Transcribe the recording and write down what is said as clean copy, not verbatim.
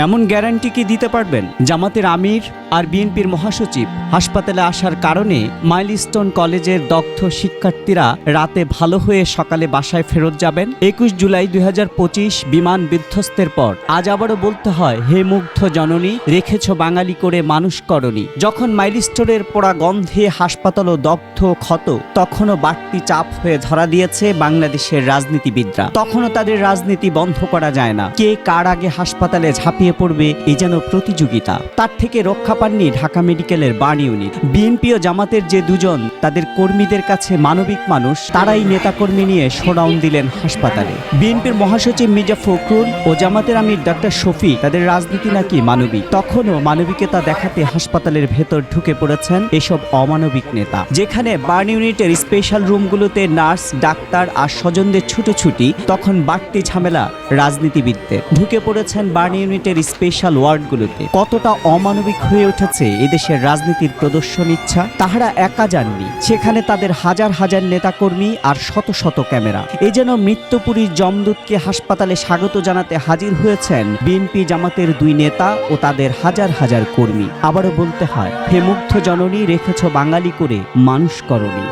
এমন গ্যারান্টি কি দিতে পারবেন? জামাতের আমির আর বিএনপির মহাসচিব হাসপাতালে আসার কারণে মাইলস্টোন কলেজের দগ্ধ শিক্ষার্থীরা রাতে ভালো হয়ে সকালে বাসায় ফেরত যাবেন। 21 জুলাই 2025 বিমান বিধ্বস্তের পর আজ আবারও বলতে হয়, হে মুগ্ধ জননী, রেখেছ বাঙালি করে মানুষ করনি। যখন মাইলস্টোনের পোড়া গন্ধে হাসপাতালও দগ্ধ ক্ষত, তখনও বাড়তি চাপ হয়ে ধরা দিয়েছে বাংলাদেশের রাজনীতিবিদরা। তখনও তাদের রাজনীতি বন্ধ করা যায় না। কে কার আগে হাসপাতালে ঝাঁপিয়ে পড়বে, এই যেন প্রতিযোগিতা। তার থেকে রক্ষা পাননি ঢাকা মেডিকেলের বার্ন ইউনিট। বিএনপি ও জামাতের যে দুজন তাদের কর্মীদের কাছে মানবিক মানুষ, তারাই নেতাকর্মী নিয়ে শোডাউন দিলেন হাসপাতালে। বিএনপির মহাসচিব মির্জা ফখরুল ও জামাতের আমির ডাক্তার শফিক, তাদের রাজনীতি নাকি মানবিক। তখনও মানবিকতা দেখাতে হাসপাতালের ভেতর ঢুকে পড়েছেন এসব অমানবিক নেতা। যেখানে বার্ন ইউনিটের স্পেশাল রুমগুলোতে নার্স, ডাক্তার আর স্বজনদের ছুটোছুটি, তখন বাড়তি ঝামেলা রাজনীতিবিদদের। ঢুকে পড়েছেন বার্ন ইউনিটের স্পেশাল ওয়ার্ডগুলোতে। কতটা অমানবিক হয়ে উঠেছে এদেশের রাজনীতির প্রদর্শন ইচ্ছা, তাহারা একা যাননি। সেখানে তাদের হাজার হাজার নেতাকর্মী আর শত শত ক্যামেরা। এই যেন মৃত্যুপুরীর যমদূতকে হাসপাতালে স্বাগত জানাতে হাজির হয়েছেন বিএনপি জামাতের দুই নেতা ও তাদের হাজার হাজার কর্মী। আবারও বলতে হয়, হে মুগ্ধ জননী, রেখেছ বাঙালি করে মানুষ করনি।